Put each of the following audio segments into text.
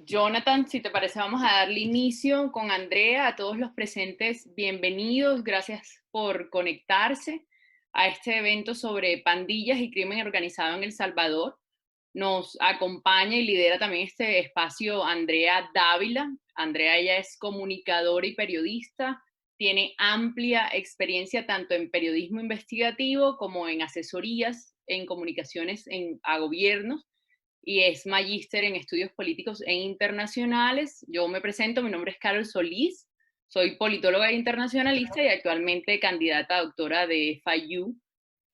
Jonathan, si te parece, vamos a darle inicio con Andrea. A todos los presentes, bienvenidos. Gracias por conectarse a este evento sobre pandillas y crimen organizado en El Salvador. Nos acompaña y lidera también este espacio Andrea Dávila. Andrea, ella es comunicadora y periodista. Tiene amplia experiencia tanto en periodismo investigativo como en asesorías en comunicaciones a gobiernos, y es magíster en estudios políticos e internacionales. Yo me presento, mi nombre es Carol Solís, soy politóloga e internacionalista y actualmente candidata a doctora de FIU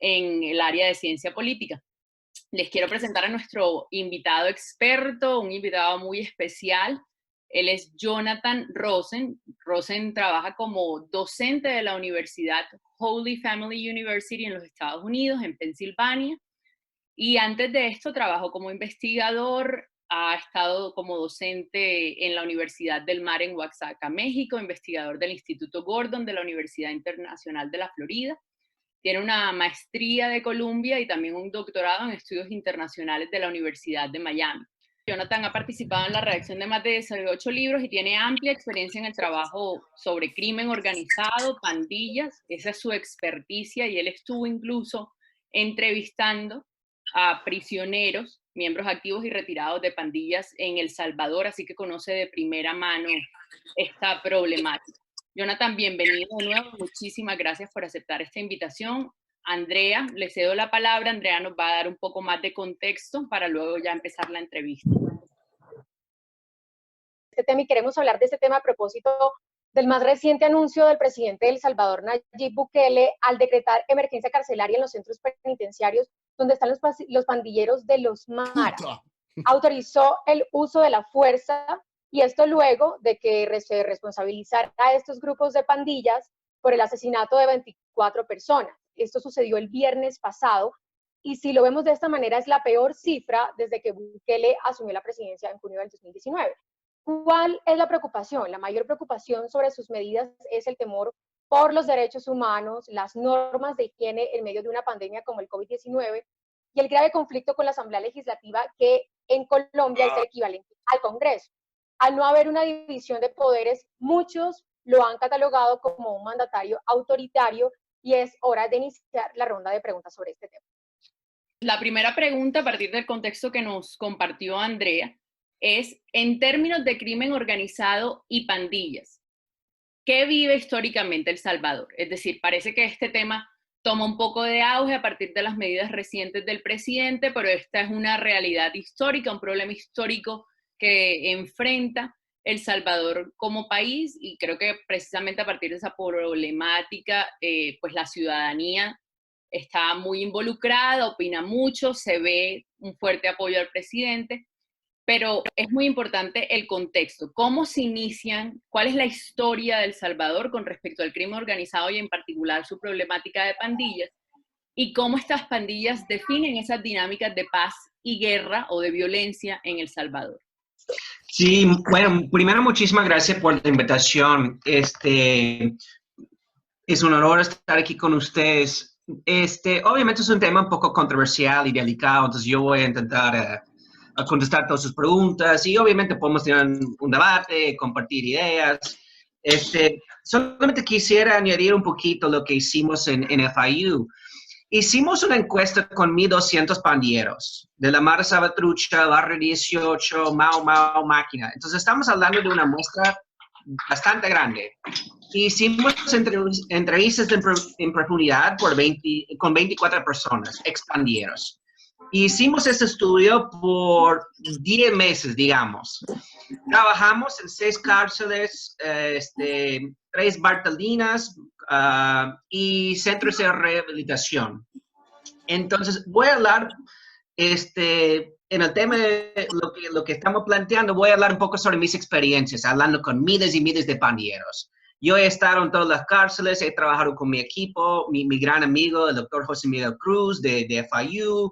en el área de ciencia política. Les quiero presentar a nuestro invitado experto, un invitado muy especial. Él es Jonathan Rosen. Rosen trabaja como docente de la Universidad Holy Family University en los Estados Unidos, en Pensilvania. Y antes de esto trabajó como investigador, ha estado como docente en la Universidad del Mar en Oaxaca, México, investigador del Instituto Gordon de la Universidad Internacional de la Florida. Tiene una maestría de Columbia y también un doctorado en estudios internacionales de la Universidad de Miami. Jonathan ha participado en la redacción de más de 18 libros y tiene amplia experiencia en el trabajo sobre crimen organizado, pandillas. Esa es su experticia, y él estuvo incluso entrevistando a prisioneros, miembros activos y retirados de pandillas en El Salvador, así que conoce de primera mano esta problemática. Jonathan, bienvenido de nuevo. Muchísimas gracias por aceptar esta invitación. Andrea, le cedo la palabra. Andrea nos va a dar un poco más de contexto para luego ya empezar la entrevista. Y queremos hablar de este tema a propósito del más reciente anuncio del presidente de El Salvador, Nayib Bukele, al decretar emergencia carcelaria en los centros penitenciarios donde están los pandilleros de los Maras. Autorizó el uso de la fuerza, y esto luego de que se responsabilizara a estos grupos de pandillas por el asesinato de 24 personas. Esto sucedió el viernes pasado, y si lo vemos de esta manera es la peor cifra desde que Bukele asumió la presidencia en junio del 2019. ¿Cuál es la preocupación? La mayor preocupación sobre sus medidas es el temor por los derechos humanos, las normas de higiene en medio de una pandemia como el COVID-19 y el grave conflicto con la Asamblea Legislativa, que en Colombia es el equivalente al Congreso. Al no haber una división de poderes, muchos lo han catalogado como un mandatario autoritario, y es hora de iniciar la ronda de preguntas sobre este tema. La primera pregunta, a partir del contexto que nos compartió Andrea, es en términos de crimen organizado y pandillas, ¿qué vive históricamente El Salvador? Es decir, parece que este tema toma un poco de auge a partir de las medidas recientes del presidente, pero esta es una realidad histórica, un problema histórico que enfrenta El Salvador como país, y creo que precisamente a partir de esa problemática, pues la ciudadanía está muy involucrada, opina mucho, se ve un fuerte apoyo al presidente. Pero es muy importante el contexto. ¿Cómo se inician? ¿Cuál es la historia de El Salvador con respecto al crimen organizado y en particular su problemática de pandillas? ¿Y cómo estas pandillas definen esas dinámicas de paz y guerra o de violencia en El Salvador? Sí, bueno, primero muchísimas gracias por la invitación. Es un honor estar aquí con ustedes. Obviamente es un tema un poco controversial y delicado, entonces yo voy a intentar a contestar todas sus preguntas, y obviamente podemos tener un debate, compartir ideas. Solamente quisiera añadir un poquito lo que hicimos en FIU. Hicimos una encuesta con 1,200 pandilleros de la Mara Salvatrucha, Barrio 18, Mau Mau, Máquina. Entonces estamos hablando de una muestra bastante grande. Hicimos entrevistas en profundidad con 24 personas, expandieros. Hicimos este estudio por 10 meses, digamos. Trabajamos en 6 cárceles, 3 Bartolinas y centros de rehabilitación. Entonces, voy a hablar, en el tema de lo que estamos planteando, voy a hablar un poco sobre mis experiencias, hablando con miles y miles de pandilleros. Yo he estado en todas las cárceles, he trabajado con mi equipo, mi gran amigo, el doctor José Miguel Cruz de FIU,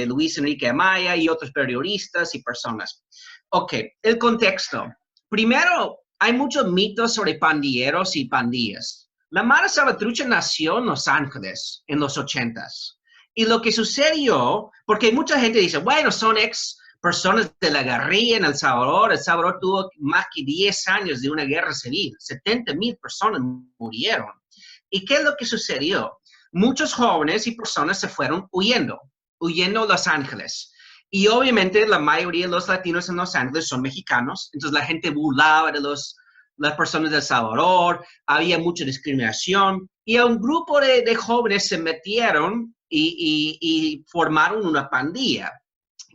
Luis Enrique Amaya y otros periodistas y personas. Ok, el contexto. Primero, hay muchos mitos sobre pandilleros y pandillas. La Mara Salvatrucha nació en Los Ángeles en los 80s. Y lo que sucedió, porque mucha gente dice, bueno, son ex personas de la guerrilla en El Salvador. El Salvador tuvo más que 10 años de una guerra civil. 70,000 personas murieron. ¿Y qué es lo que sucedió? Muchos jóvenes y personas se fueron huyendo a Los Ángeles. Y obviamente la mayoría de los latinos en Los Ángeles son mexicanos, entonces la gente burlaba de las personas de El Salvador, había mucha discriminación, y un grupo de jóvenes se metieron y formaron una pandilla.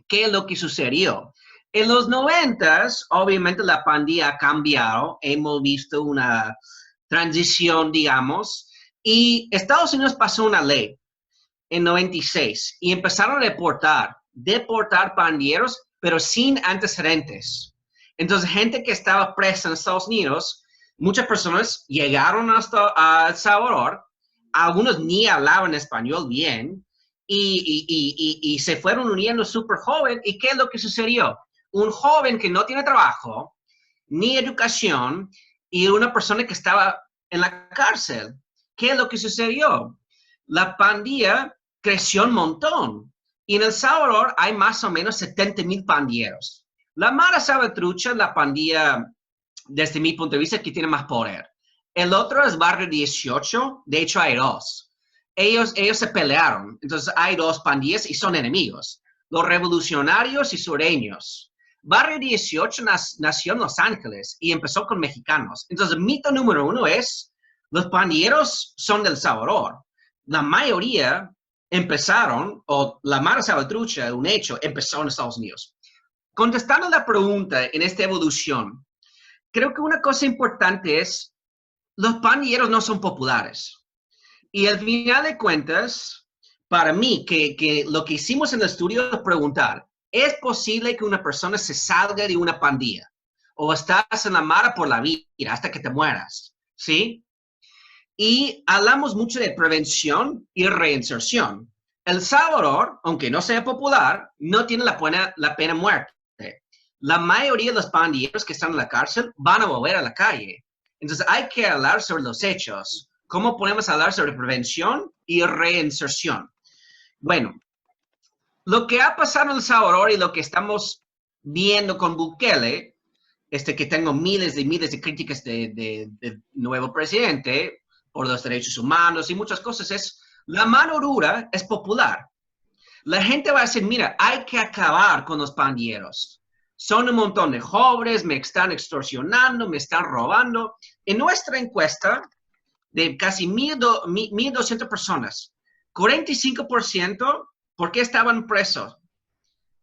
¿Qué es lo que sucedió? En los 90s, obviamente la pandilla ha cambiado, hemos visto una transición, digamos, y Estados Unidos pasó una ley en 96 y empezaron a deportar pandilleros, pero sin antecedentes. Entonces, gente que estaba presa en Estados Unidos, muchas personas llegaron hasta El Salvador, algunos ni hablaban español bien, y se fueron uniendo súper joven. ¿Y qué es lo que sucedió? Un joven que no tiene trabajo, ni educación, y una persona que estaba en la cárcel. ¿Qué es lo que sucedió? La pandilla creció un montón. Y en El Salvador hay más o menos 70,000 pandilleros. La Mara Salvatrucha, la pandilla, desde mi punto de vista, que tiene más poder. El otro es Barrio 18, de hecho hay dos. Ellos se pelearon, entonces hay dos pandillas y son enemigos. Los revolucionarios y sureños. Barrio 18 nació en Los Ángeles y empezó con mexicanos. Entonces, el mito número 1 es, los pandilleros son del Salvador. La mayoría empezaron, o la Mara Salvatrucha, un hecho, empezó en Estados Unidos. Contestando la pregunta en esta evolución, creo que una cosa importante es, los pandilleros no son populares. Y al final de cuentas, para mí, que lo que hicimos en el estudio es preguntar, ¿es posible que una persona se salga de una pandilla? ¿O estás en la Mara por la vida hasta que te mueras? ¿Sí? Y hablamos mucho de prevención y reinserción. El Salvador, aunque no sea popular, no tiene la pena muerte. La mayoría de los pandilleros que están en la cárcel van a volver a la calle. Entonces hay que hablar sobre los hechos. ¿Cómo podemos hablar sobre prevención y reinserción? Bueno, lo que ha pasado en El Salvador y lo que estamos viendo con Bukele, que tengo miles de críticas de nuevo presidente por los derechos humanos y muchas cosas, es la mano dura es popular. La gente va a decir, mira, hay que acabar con los pandilleros. Son un montón de jóvenes, me están extorsionando, me están robando. En nuestra encuesta de casi 1,200 personas, 45%, ¿por qué estaban presos?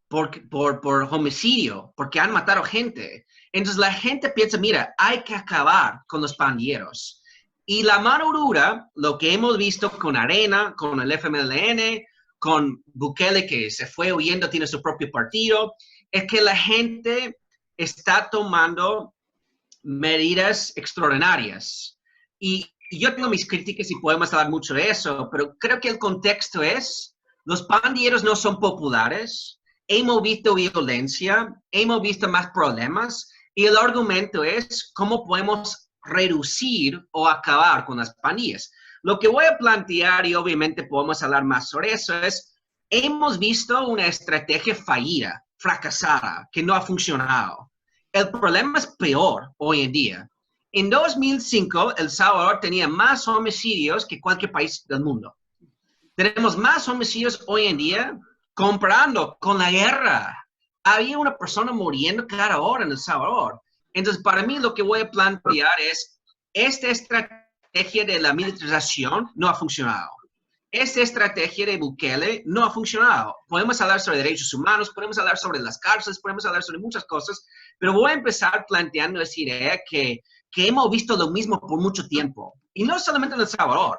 Por homicidio, porque han matado gente. Entonces la gente piensa, mira, hay que acabar con los pandilleros. Y la mano dura, lo que hemos visto con Arena, con el FMLN, con Bukele que se fue huyendo, tiene su propio partido, es que la gente está tomando medidas extraordinarias. Y yo tengo mis críticas y podemos hablar mucho de eso, pero creo que el contexto es, los pandilleros no son populares, hemos visto violencia, hemos visto más problemas, y el argumento es cómo podemos reducir o acabar con las pandillas. Lo que voy a plantear, y obviamente podemos hablar más sobre eso, es, hemos visto una estrategia fallida, fracasada, que no ha funcionado. El problema es peor hoy en día. En 2005, El Salvador tenía más homicidios que cualquier país del mundo. Tenemos más homicidios hoy en día comparando con la guerra. Había una persona muriendo cada hora en El Salvador. Entonces, para mí lo que voy a plantear es, esta estrategia de la militarización no ha funcionado. Esta estrategia de Bukele no ha funcionado. Podemos hablar sobre derechos humanos, podemos hablar sobre las cárceles, podemos hablar sobre muchas cosas, pero voy a empezar planteando esa idea que hemos visto lo mismo por mucho tiempo. Y no solamente en El Salvador.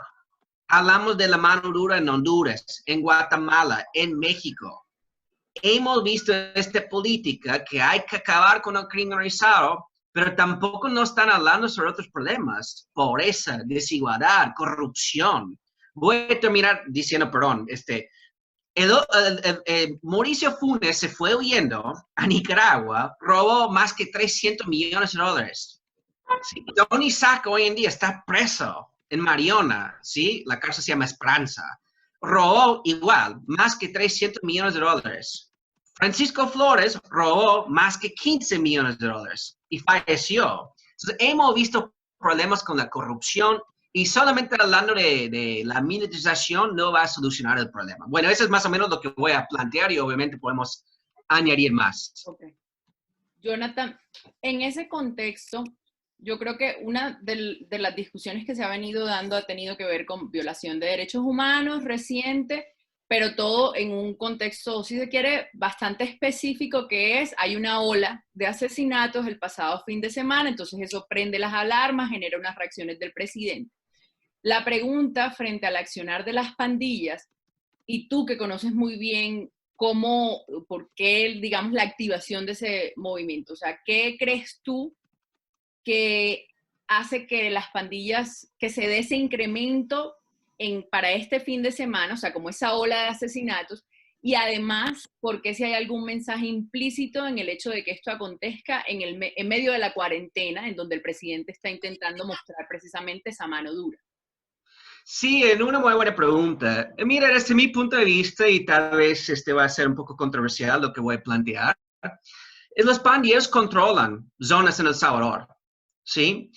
Hablamos de la mano dura en Honduras, en Guatemala, en México. Hemos visto esta política que hay que acabar con el crimen organizado, pero tampoco nos están hablando sobre otros problemas. Pobreza, desigualdad, corrupción. Voy a terminar diciendo, perdón, Mauricio Funes se fue huyendo a Nicaragua, robó más que $300 millones. Sí, Tony Saca hoy en día está preso en Mariona, ¿sí? La cárcel se llama Esperanza. Robó igual, más que $300 millones. Francisco Flores robó más que 15 millones de dólares y falleció. Entonces, hemos visto problemas con la corrupción y solamente hablando de la militarización no va a solucionar el problema. Bueno, eso es más o menos lo que voy a plantear y obviamente podemos añadir más. Okay. Jonathan, en ese contexto, yo creo que una de las discusiones que se ha venido dando ha tenido que ver con violación de derechos humanos reciente, pero todo en un contexto, si se quiere, bastante específico, que es, hay una ola de asesinatos el pasado fin de semana, entonces eso prende las alarmas, genera unas reacciones del presidente. La pregunta frente al accionar de las pandillas, y tú que conoces muy bien cómo, por qué, digamos, la activación de ese movimiento, o sea, ¿qué crees tú que hace que las pandillas, que se dé ese incremento para este fin de semana, o sea, como esa ola de asesinatos, y además, ¿por qué si hay algún mensaje implícito en el hecho de que esto acontezca en medio de la cuarentena, en donde el presidente está intentando mostrar precisamente esa mano dura? Sí, en una muy buena pregunta. Mira, desde mi punto de vista, y tal vez va a ser un poco controversial lo que voy a plantear, es los pandilleros controlan zonas en El Salvador, ¿sí?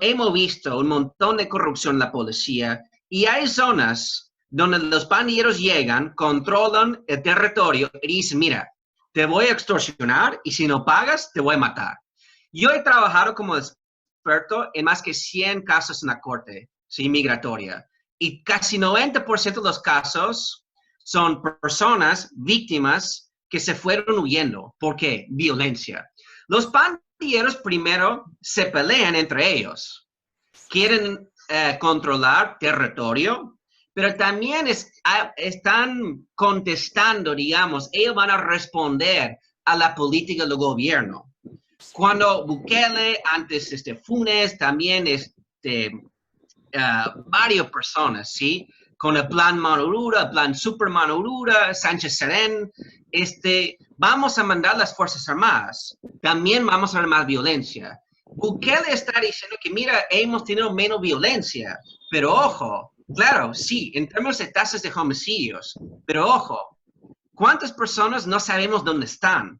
Hemos visto un montón de corrupción en la policía y hay zonas donde los pandilleros llegan, controlan el territorio y dicen, mira, te voy a extorsionar y si no pagas, te voy a matar. Yo he trabajado como experto en más que 100 casos en la corte, ¿sí? Migratoria. Y casi 90% de los casos son personas, víctimas, que se fueron huyendo. ¿Por qué? Violencia. Los pandilleros primero se pelean entre ellos. Quieren controlar territorio, pero también están contestando, digamos, ellos van a responder a la política del gobierno. Cuando Bukele, antes Funes, también varias personas, ¿sí? Con el plan Manurura, el plan Super Manurura, Sánchez Serén, vamos a mandar las Fuerzas Armadas. También vamos a ver más violencia. Bukele está diciendo que, mira, hemos tenido menos violencia, pero ojo, claro, sí, en términos de tasas de homicidios, pero ojo, ¿cuántas personas no sabemos dónde están?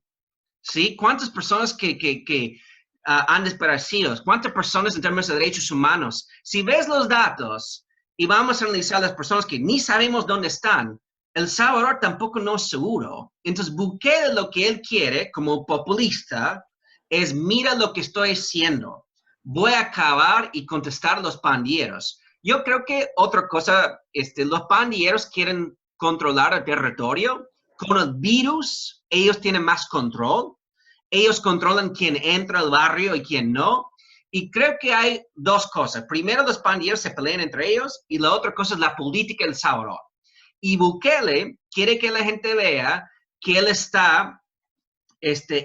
¿Sí? ¿Cuántas personas que han desaparecido? ¿Cuántas personas en términos de derechos humanos? Si ves los datos y vamos a analizar las personas que ni sabemos dónde están, El Salvador tampoco no es seguro. Entonces, Bukele lo que él quiere, como populista, es mira lo que estoy haciendo. Voy a acabar y contestar a los pandilleros. Yo creo que otra cosa, los pandilleros quieren controlar el territorio. Con el virus, ellos tienen más control. Ellos controlan quién entra al barrio y quién no. Y creo que hay dos cosas. Primero, los pandilleros se pelean entre ellos y la otra cosa es la política del Salvador. Y Bukele quiere que la gente vea que él está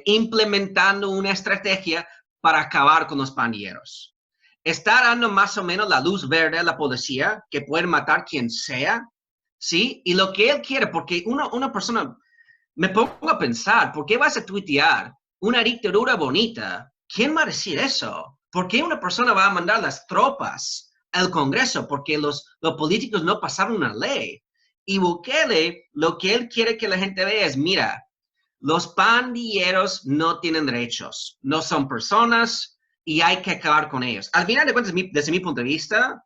implementando una estrategia para acabar con los pandilleros. Está dando más o menos la luz verde a la policía, que pueden matar quien sea, ¿sí? Y lo que él quiere, porque una persona, me pongo a pensar, ¿por qué vas a tuitear una dictadura bonita? ¿Quién va a decir eso? ¿Por qué una persona va a mandar las tropas al Congreso? Porque los políticos no pasaron una ley. Y Bukele, lo que él quiere que la gente vea es, mira, los pandilleros no tienen derechos, no son personas y hay que acabar con ellos. Al final de cuentas, desde mi punto de vista,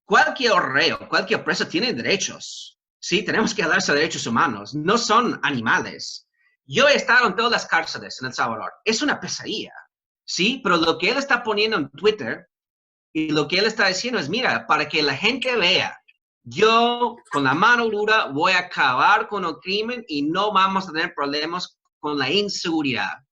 cualquier reo, cualquier preso tiene derechos. Sí, tenemos que hablar sobre derechos humanos, no son animales. Yo he estado en todas las cárceles en El Salvador, es una pesadilla, ¿sí? Pero lo que él está poniendo en Twitter y lo que él está diciendo es, mira, para que la gente vea, yo con la mano dura voy a acabar con el crimen y no vamos a tener problemas con la inseguridad.